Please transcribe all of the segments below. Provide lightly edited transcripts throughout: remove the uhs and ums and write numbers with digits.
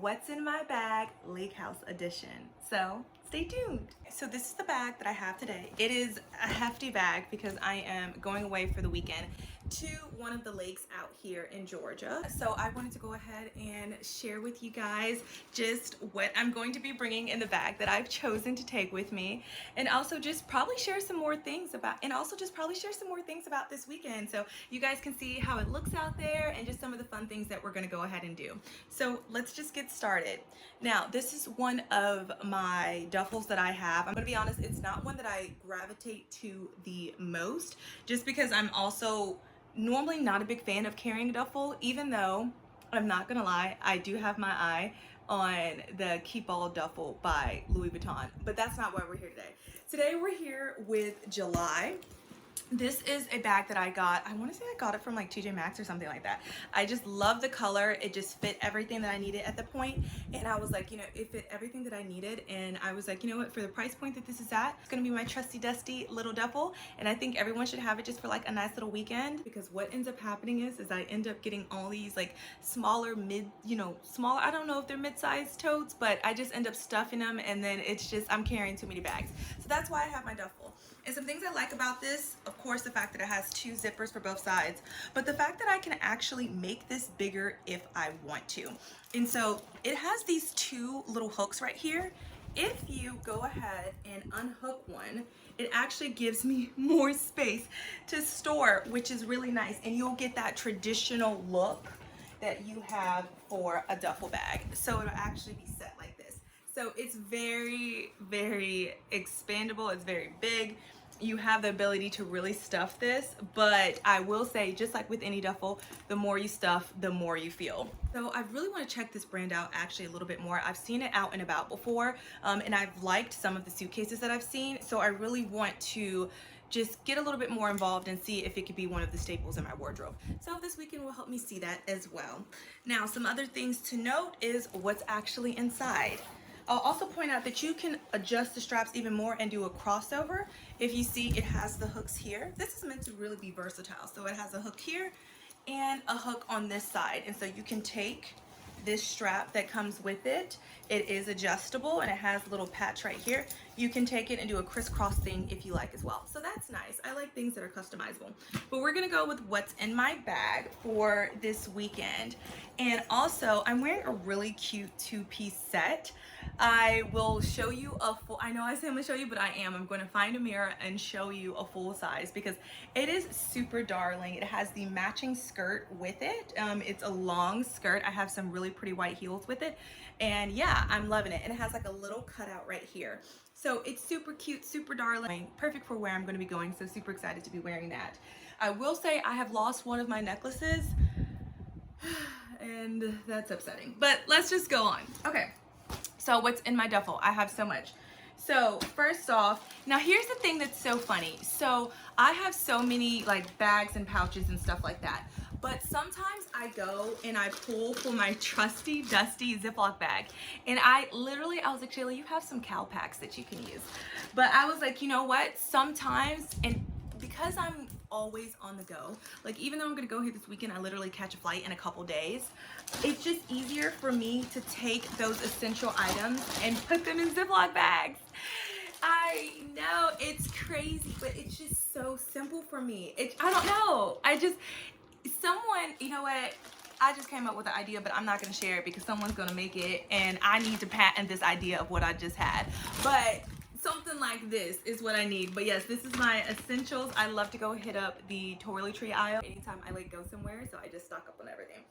What's in My Bag Lake House edition. So stay tuned. So this is the bag that I have today. It is a hefty bag because I am going away for the weekend to one of the lakes out here in Georgia. So I wanted to go ahead and share with you guys just what I'm going to be bringing in the bag that I've chosen to take with me, and also just probably share some more things about this weekend so you guys can see how it looks out there and just some of the fun things that we're going to go ahead and do. So let's just get started. Now, this is one of my duffels that I have. I'm going to be honest, it's not one that I gravitate to the most, just because I'm also normally not a big fan of carrying a duffel, even though I'm not gonna lie, I do have my eye on the Keep All duffel by Louis Vuitton, but that's not why we're here today. Today we're here with July. This is a bag that I got. I want to say I got it from like TJ Maxx or something like that. I just love the color. It just fit everything that I needed at the point. And I was like, you know, it fit everything that I needed. And I was like, you know what, for the price point that this is at, it's going to be my trusty dusty little duffel. And I think everyone should have it just for like a nice little weekend, because what ends up happening is I end up getting all these like smaller smaller, I don't know if they're mid-sized totes, but I just end up stuffing them. And then it's just, I'm carrying too many bags. So that's why I have my duffel. And some things I like about this, of course, the fact that it has two zippers for both sides, but the fact that I can actually make this bigger if I want to. And so it has these two little hooks right here. If you go ahead and unhook one, it actually gives me more space to store, which is really nice. And you'll get that traditional look that you have for a duffel bag. So it'll actually be set like this. So it's very, very expandable. It's very big. You have the ability to really stuff this, but I will say, just like with any duffel, the more you stuff, the more you feel. So I really want to check this brand out actually a little bit more. I've seen it out and about before, and I've liked some of the suitcases that I've seen. So I really want to just get a little bit more involved and see if it could be one of the staples in my wardrobe. So this weekend will help me see that as well. Now, some other things to note is what's actually inside. I'll also point out that you can adjust the straps even more and do a crossover. If you see, it has the hooks here. This is meant to really be versatile. So it has a hook here and a hook on this side. And so you can take this strap that comes with it. It is adjustable and it has a little patch right here. You can take it and do a crisscross thing if you like as well. So that's nice. I like things that are customizable. But we're gonna go with what's in my bag for this weekend. And also, I'm wearing a really cute two-piece set. I will show you a full, I know I say I'm gonna show you, but I'm going to find a mirror and show you a full size because it is super darling. It has the matching skirt with it. It's a long skirt. I have some really pretty white heels with it. And yeah, I'm loving it. And it has like a little cutout right here. So it's super cute, super darling, perfect for where I'm going to be going. So super excited to be wearing that. I will say I have lost one of my necklaces and that's upsetting, but let's just go on. Okay. So what's in my duffel? I have so much. So first off, now here's the thing that's so funny. So I have so many like bags and pouches and stuff like that. But sometimes I go and I pull for my trusty, dusty Ziploc bag. And I was like, Shayla, you have some cow packs that you can use. But I was like, you know what? Sometimes, and because I'm always on the go, like even though I'm gonna go here this weekend, I literally catch a flight in a couple days. It's just easier for me to take those essential items and put them in Ziploc bags. I know it's crazy, but it's just so simple for me. I don't know. You know what? I just came up with the idea, but I'm not gonna share it because someone's gonna make it and I need to patent this idea of what I just had. But something like this is what I need. But yes, this is my essentials. I love to go hit up the toiletry aisle anytime I like go somewhere, so I just stock up on everything.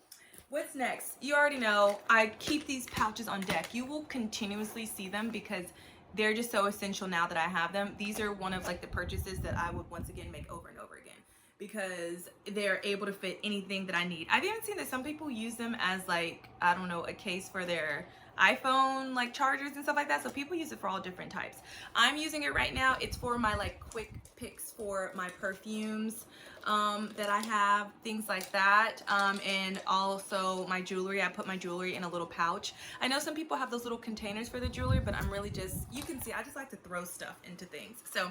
What's next? You already know I keep these pouches on deck. You will continuously see them because they're just so essential now that I have them. These are one of like the purchases that I would once again make over and over again because they're able to fit anything that I need. I've even seen that some people use them as like, I don't know, a case for their iPhone like chargers and stuff like that. So people use it for all different types. I'm using it right now. It's for my like quick picks for my perfumes that I have, things like that. And also my jewelry. I put my jewelry in a little pouch. I know some people have those little containers for the jewelry, but I'm really just, you can see, I just like to throw stuff into things. So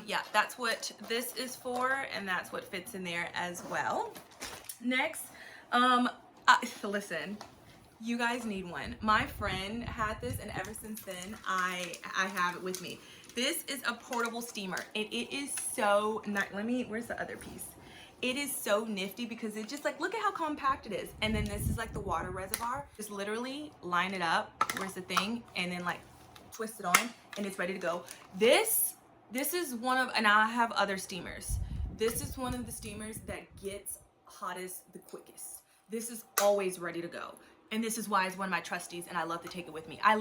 yeah, that's what this is for, and that's what fits in there as well. Next, listen, You guys need one. My friend had this, and ever since then, I have it with me. This is a portable steamer, and it is so nice. Where's the other piece? It is so nifty because it just like, look at how compact it is. And then this is like the water reservoir. Just literally line it up. Where's the thing? And then like twist it on, and it's ready to go. This is one of, and I have other steamers. This is one of the steamers that gets hottest the quickest. This is always ready to go. And this is why it's one of my trustees, and I love to take it with me. I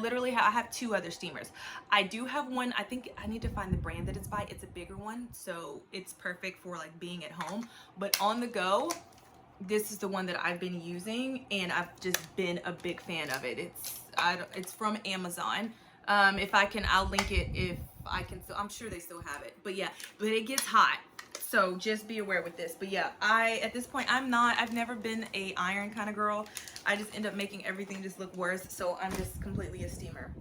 have 2 other steamers. I do have one, I think I need to find the brand that it's by. It's a bigger one, so it's perfect for like being at home. But on the go, this is the one that I've been using, and I've just been a big fan of it. It's from Amazon. If I can, I'll link it if I can. So I'm sure they still have it. But yeah, but it gets hot. So just be aware with this. But yeah, at this point, I've never been a iron kind of girl. I just end up making everything just look worse. So I'm just completely a steamer.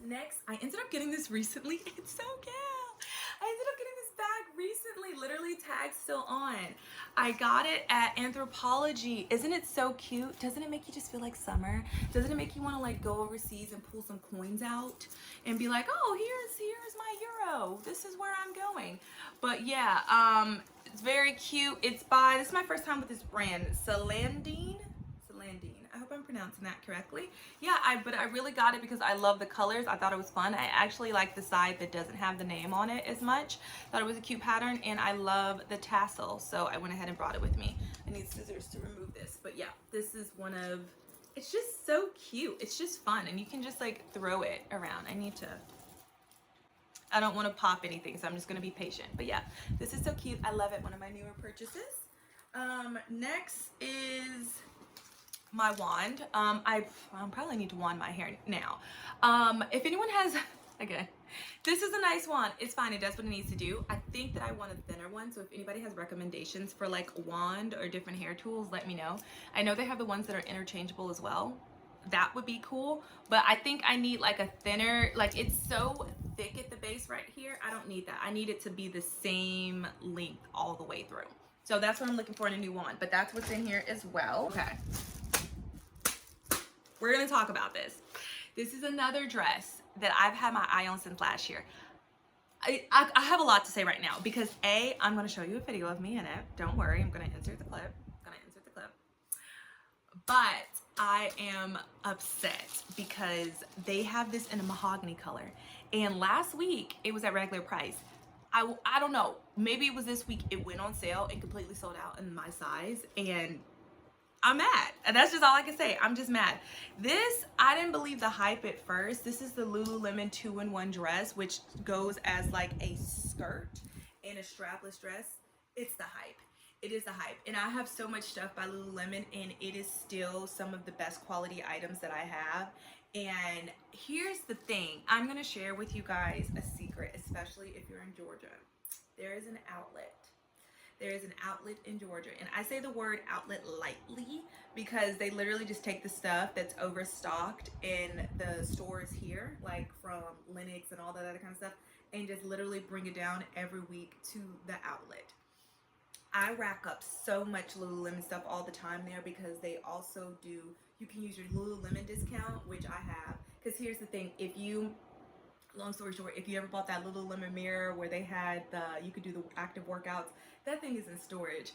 Next, I ended up getting this recently. It's so cute. I ended up getting this bag recently, literally tag still on. I got it at Anthropologie. Isn't it so cute? Doesn't it make you just feel like summer? Doesn't it make you want to like go overseas and pull some coins out and be like, oh, here's my euro. This is where I'm going. But yeah, it's very cute. This is my first time with this brand, Celandine. I hope I'm pronouncing that correctly. Yeah, but I really got it because I love the colors. I thought it was fun. I actually like the side that doesn't have the name on it as much. Thought it was a cute pattern, and I love the tassel, so I went ahead and brought it with me. I need scissors to remove this, but yeah, this is it's just so cute. It's just fun, and you can just like throw it around. I don't want to pop anything, so I'm just going to be patient. But yeah, this is so cute. I love it. One of my newer purchases. Next is my wand. I probably need to wand my hair now. If anyone has, again, this is a nice wand. It's fine. It does what it needs to do. I think that I want a thinner one. So if anybody has recommendations for like a wand or different hair tools, let me know. I know they have the ones that are interchangeable as well. That would be cool. But I think I need like a thinner, like it's so thick at the base right here. I don't need that. I need it to be the same length all the way through. So that's what I'm looking for in a new wand. But that's what's in here as well. Okay. We're gonna talk about this. This is another dress that I've had my eye on since last year. I have a lot to say right now because I'm gonna show you a video of me in it. Don't worry, I'm gonna insert the clip. But I am upset because they have this in a mahogany color. And last week it was at regular price. I don't know, maybe it was this week it went on sale and completely sold out in my size, and I'm mad. And that's just all I can say. I'm just mad. This, I didn't believe the hype at first. This is the Lululemon 2-in-1 dress, which goes as like a skirt and a strapless dress. It's the hype. It is the hype. And I have so much stuff by Lululemon, and it is still some of the best quality items that I have. And here's the thing. I'm going to share with you guys a secret, especially if you're in Georgia. There is an outlet. There is an outlet in Georgia, and I say the word outlet lightly because they literally just take the stuff that's overstocked in the stores here, like from Lenox and all that other kind of stuff, and just literally bring it down every week to the outlet. I rack up so much Lululemon stuff all the time there because they also do, you can use your Lululemon discount, which I have, because here's the thing, long story short, if you ever bought that Lululemon mirror where they had you could do the active workouts, that thing is in storage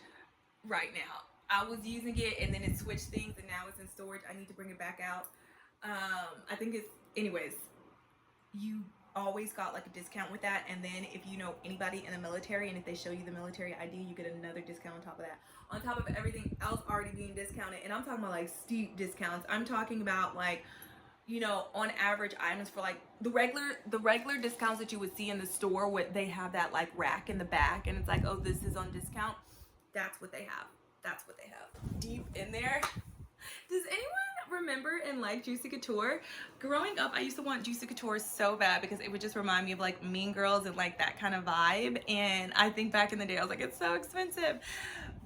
right now. I was using it and then it switched things and now it's in storage. I need to bring it back out. I think anyways, you always got like a discount with that, and then if you know anybody in the military and if they show you the military ID, you get another discount on top of that. On top of everything else already being discounted, and I'm talking about like steep discounts. I'm talking about like, you know, on average items for like the regular discounts that you would see in the store, where they have that like rack in the back and it's like, oh, this is on discount. That's what they have. That's what they have. Deep in there. Does anyone remember and like Juicy Couture? Growing up, I used to want Juicy Couture so bad because it would just remind me of like Mean Girls and like that kind of vibe. And I think back in the day, I was like, it's so expensive.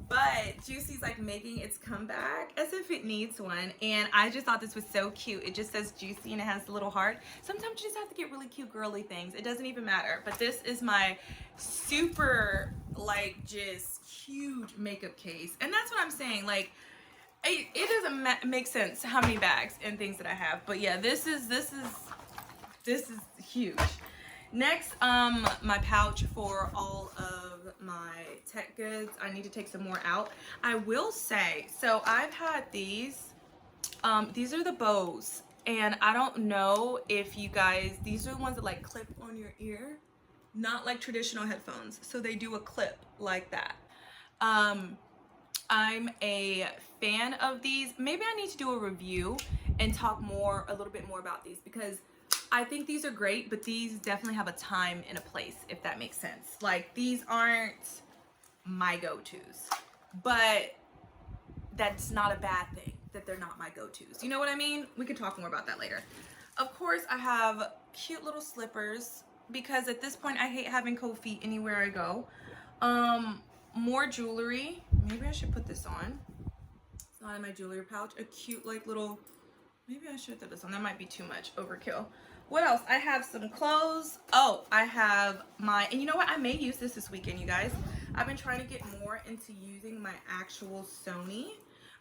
But Juicy's like making its comeback as if it needs one, and I just thought this was so cute. It just says Juicy and it has a little heart. Sometimes you just have to get really cute girly things. It doesn't even matter. But this is my super like just huge makeup case, and that's what I'm saying. Like, it doesn't make sense how many bags and things that I have, but yeah, this is huge. Next, my pouch for all of my tech goods. I need to take some more out. I will say, so I've had these are the bows, and I don't know if you guys, these are the ones that like clip on your ear, not like traditional headphones, so they do a clip like that. I'm a fan of these. Maybe I need to do a review and talk a little bit more about these, because I think these are great, but these definitely have a time and a place, if that makes sense. Like, these aren't my go-tos, but that's not a bad thing that they're not my go-tos. You know what I mean? We can talk more about that later. Of course, I have cute little slippers, because at this point I hate having cold feet anywhere I go. More jewelry. Maybe I should put this on. It's not in my jewelry pouch. A cute like little, maybe I should throw this on. That might be too much overkill. What else? I have some clothes. Oh, I have and you know what? I may use this weekend, you guys. I've been trying to get more into using my actual Sony.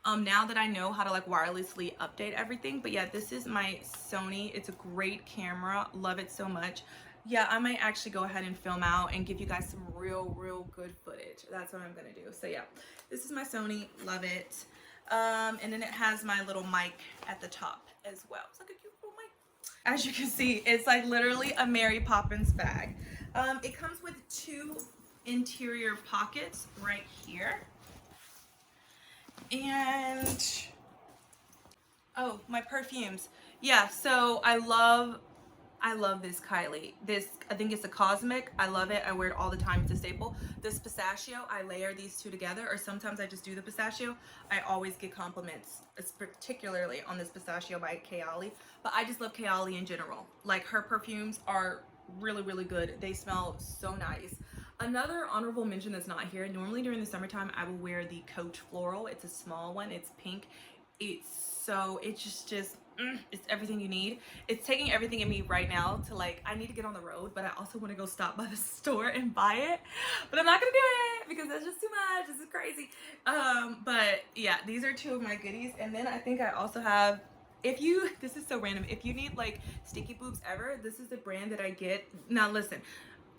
Now that I know how to like wirelessly update everything. But yeah, this is my Sony. It's a great camera. Love it so much. Yeah, I might actually go ahead and film out and give you guys some real good footage. That's what I'm gonna do. So yeah, this is my Sony. Love it. And then it has my little mic at the top as well. It's like a cute little mic. As you can see, it's like literally a Mary Poppins bag. It comes with 2 interior pockets right here. And oh, my perfumes. Yeah, so I love this Kylie. This, I think it's a Cosmic. I love it. I wear it all the time. It's a staple. This pistachio, I layer these 2 together, or sometimes I just do the pistachio. I always get compliments, particularly on this pistachio by Kayali. But I just love Kayali in general. Like, her perfumes are really good. They smell so nice. Another honorable mention that's not here. Normally during the summertime, I will wear the Coach Floral. It's a small one. It's pink. It's just it's everything you need. It's taking everything in me right now to like, I need to get on the road, but I also want to go stop by the store and buy it. But I'm not gonna do it because that's just too much. This is crazy. But yeah, these are 2 of my goodies. And then I think I also have, this is so random, if you need like sticky boobs ever, this is the brand that I get. Now listen,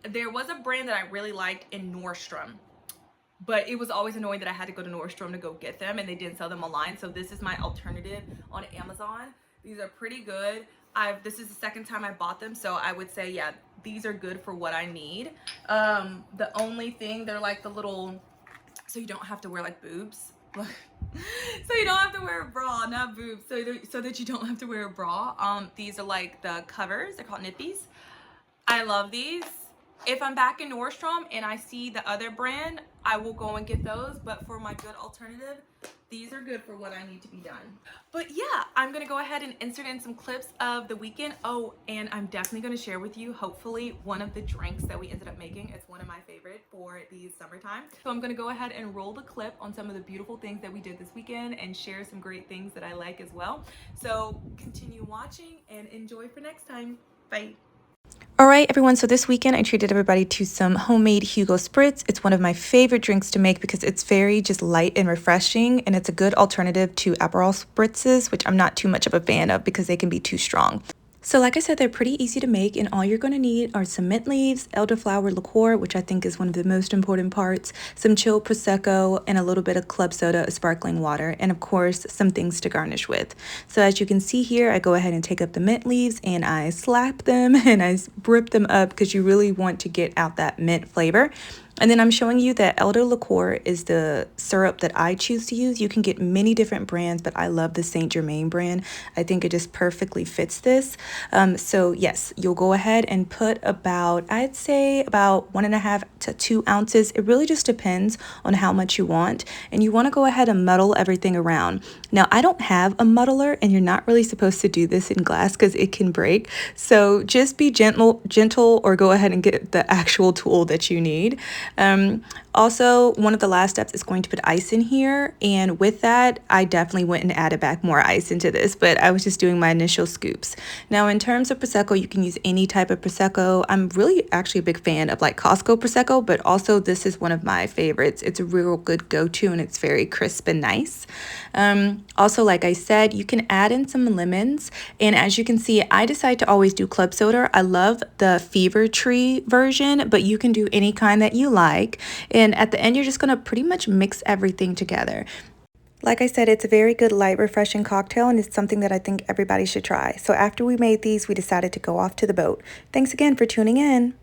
there was a brand that I really liked in Nordstrom, but it was always annoying that I had to go to Nordstrom to go get them, and they didn't sell them online. So this is my alternative on Amazon. These are pretty good. This is the second time I bought them, so I would say, yeah, these are good for what I need. The only thing, they're like the little, so you don't have to wear like boobs. So you don't have to wear a bra, not boobs, so that you don't have to wear a bra. These are like the covers. They're called Nippies. I love these. If I'm back in Nordstrom and I see the other brand, I will go and get those. But for my good alternative, these are good for what I need to be done. But yeah, I'm gonna go ahead and insert in some clips of the weekend. Oh, and I'm definitely gonna share with you, hopefully, one of the drinks that we ended up making. It's one of my favorite for the summertime. So I'm gonna go ahead and roll the clip on some of the beautiful things that we did this weekend and share some great things that I like as well. So continue watching and enjoy for next time. Bye. All right, everyone, so this weekend I treated everybody to some homemade Hugo Spritz. It's one of my favorite drinks to make because it's very just light and refreshing, and it's a good alternative to Aperol Spritzes, which I'm not too much of a fan of because they can be too strong. So like I said, they're pretty easy to make, and all you're going to need are some mint leaves, elderflower liqueur, which I think is one of the most important parts, some chilled Prosecco, and a little bit of club soda, sparkling water, and of course, some things to garnish with. So as you can see here, I go ahead and take up the mint leaves, and I slap them, and I rip them up because you really want to get out that mint flavor. And then I'm showing you that elder liqueur is the syrup that I choose to use. You can get many different brands, but I love the St-Germain brand. I think it just perfectly fits this. So yes, you'll go ahead and put about, I'd say about 1.5 to 2 ounces. It really just depends on how much you want. And you want to go ahead and muddle everything around. Now, I don't have a muddler, and you're not really supposed to do this in glass because it can break. So just be gentle, or go ahead and get the actual tool that you need. Also, one of the last steps is going to put ice in here, and with that, I definitely went and added back more ice into this, but I was just doing my initial scoops. Now, in terms of Prosecco, you can use any type of Prosecco. I'm really actually a big fan of like Costco Prosecco, but also this is one of my favorites. It's a real good go-to, and it's very crisp and nice. Also, like I said, you can add in some lemons, and as you can see, I decide to always do club soda. I love the Fever Tree version, but you can do any kind that you like. And at the end, you're just gonna pretty much mix everything together. Like I said, it's a very good light, refreshing cocktail, and it's something that I think everybody should try. So after we made these, we decided to go off to the boat. Thanks again for tuning in.